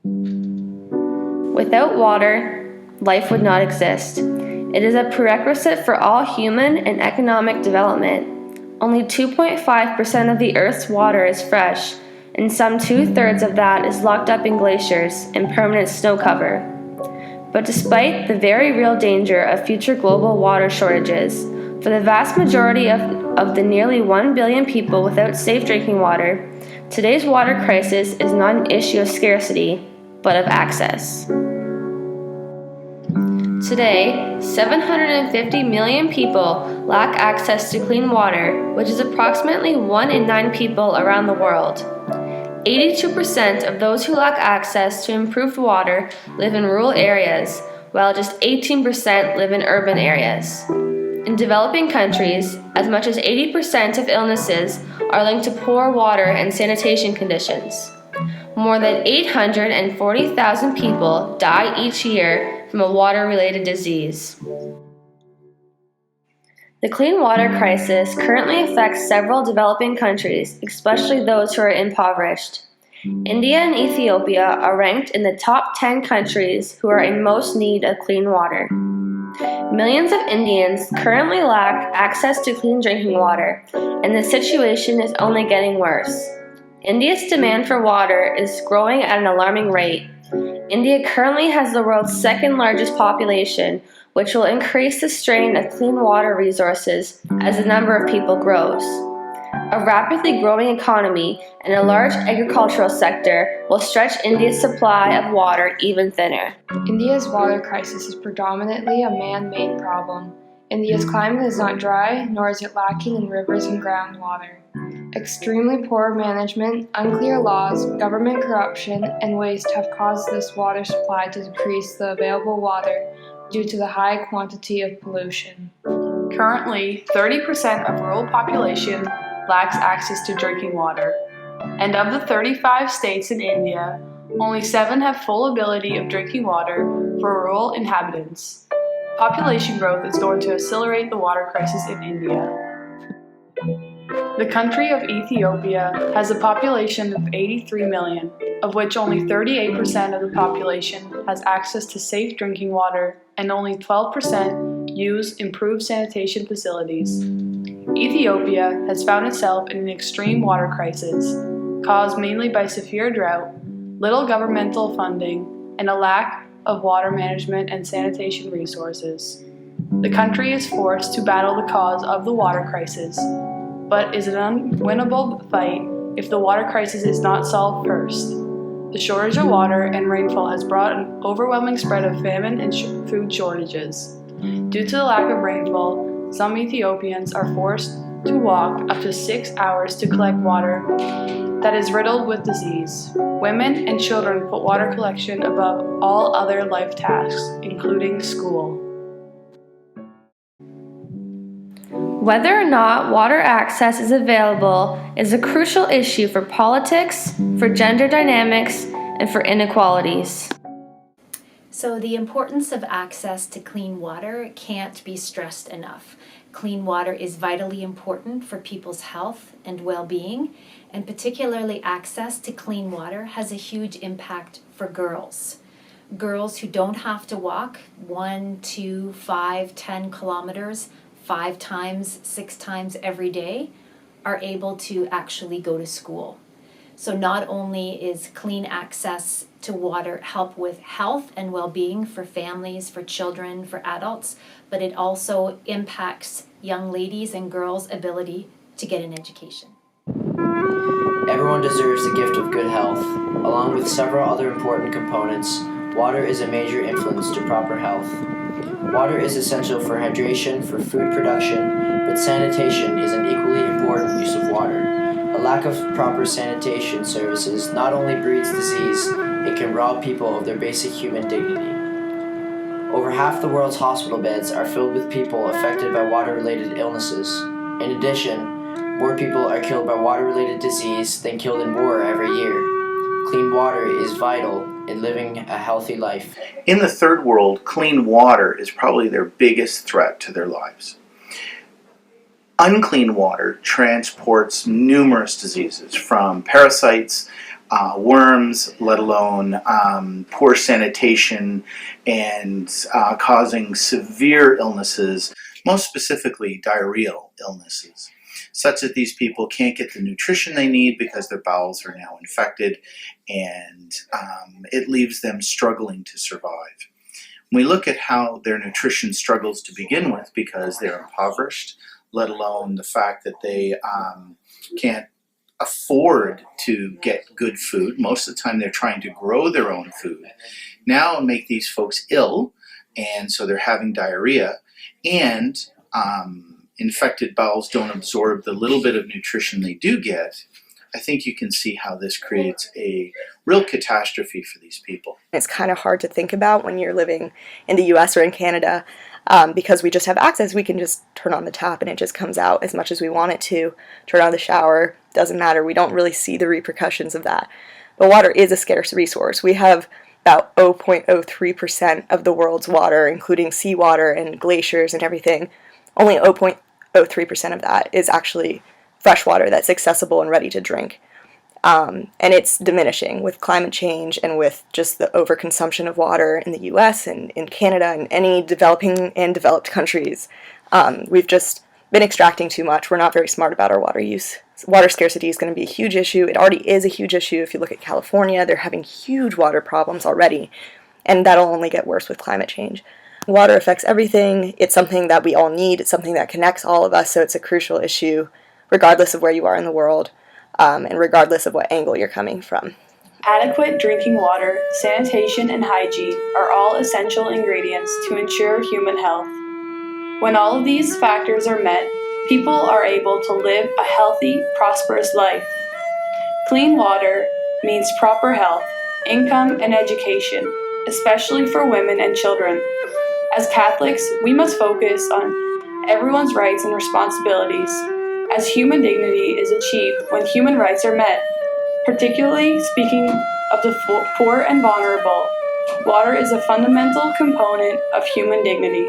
Without water, life would not exist. It is a prerequisite for all human and economic development. Only 2.5% of the Earth's water is fresh, and some 2/3 of that is locked up in glaciers and permanent snow cover. But despite the very real danger of future global water shortages, for the vast majority of the nearly 1 billion people without safe drinking water, today's water crisis is not an issue of scarcity, but of access. Today, 750 million people lack access to clean water, which is approximately 1 in 9 people around the world. 82% of those who lack access to improved water live in rural areas, while just 18% live in urban areas. In developing countries, as much as 80% of illnesses are linked to poor water and sanitation conditions. More than 840,000 people die each year from a water-related disease. The clean water crisis currently affects several developing countries, especially those who are impoverished. India and Ethiopia are ranked in the top 10 countries who are in most need of clean water. Millions of Indians currently lack access to clean drinking water, and the situation is only getting worse. India's demand for water is growing at an alarming rate. India currently has the world's second largest population, which will increase the strain of clean water resources as the number of people grows. A rapidly growing economy and a large agricultural sector will stretch India's supply of water even thinner. India's water crisis is predominantly a man-made problem. India's climate is not dry, nor is it lacking in rivers and groundwater. Extremely poor management, unclear laws, government corruption, and waste have caused this water supply to decrease the available water due to the high quantity of pollution. Currently, 30% of rural population lacks access to drinking water, and of the 35 states in India, only 7 have full ability of drinking water for rural inhabitants. Population growth is going to accelerate the water crisis in India. The country of Ethiopia has a population of 83 million, of which only 38% of the population has access to safe drinking water and only 12% use improved sanitation facilities. Ethiopia has found itself in an extreme water crisis, caused mainly by severe drought, little governmental funding, and a lack of water management and sanitation resources. The country is forced to battle the cause of the water crisis, but is an unwinnable fight if the water crisis is not solved first. The shortage of water and rainfall has brought an overwhelming spread of famine and food shortages. Due to the lack of rainfall, some Ethiopians are forced to walk up to 6 hours to collect water that is riddled with disease. Women and children put water collection above all other life tasks, including school. Whether or not water access is available is a crucial issue for politics, for gender dynamics, and for inequalities. So the importance of access to clean water can't be stressed enough. Clean water is vitally important for people's health and well-being, and particularly access to clean water has a huge impact for girls. Girls who don't have to walk 1, 2, 5, 10 kilometers 5 times, 6 times every day are able to actually go to school. So not only is clean access to water help with health and well-being for families, for children, for adults, but it also impacts young ladies and girls' ability to get an education. Everyone deserves the gift of good health. Along with several other important components, water is a major influence to proper health. Water is essential for hydration, for food production, but sanitation is an equally important use of water. A lack of proper sanitation services not only breeds disease, it can rob people of their basic human dignity. Over half the world's hospital beds are filled with people affected by water-related illnesses. In addition, more people are killed by water-related disease than killed in war every year. Clean water is vital in living a healthy life. In the third world, clean water is probably their biggest threat to their lives. Unclean water transports numerous diseases, from parasites worms, let alone poor sanitation, and causing severe illnesses, most specifically diarrheal illnesses, such that these people can't get the nutrition they need because their bowels are now infected, and it leaves them struggling to survive. When we look at how their nutrition struggles to begin with because they're impoverished, let alone the fact that they can't afford to get good food. Most of the time they're trying to grow their own food. Now make these folks ill, and so they're having diarrhea, and infected bowels don't absorb the little bit of nutrition they do get. I think you can see how this creates a real catastrophe for these people. It's kind of hard to think about when you're living in the US or in Canada because we just have access. We can just turn on the tap and it just comes out as much as we want it to. Turn on the shower, doesn't matter. We don't really see the repercussions of that. But water is a scarce resource. We have about 0.03% of the world's water, including seawater and glaciers and everything. Only 0.03% of that is actually fresh water that's accessible and ready to drink. And it's diminishing with climate change and with just the overconsumption of water in the US and in Canada and any developing and developed countries. We've just been extracting too much. We're not very smart about our water use. Water scarcity is going to be a huge issue. It already is a huge issue. If you look at California, they're having huge water problems already, and that'll only get worse with climate change. Water affects everything. It's something that we all need. It's something that connects all of us, so it's a crucial issue regardless of where you are in the world, and regardless of what angle you're coming from. Adequate drinking water, sanitation, and hygiene are all essential ingredients to ensure human health. When all of these factors are met, people are able to live a healthy, prosperous life. Clean water means proper health, income, and education, especially for women and children. As Catholics, we must focus on everyone's rights and responsibilities, as human dignity is achieved when human rights are met. Particularly speaking of the poor and vulnerable, water is a fundamental component of human dignity.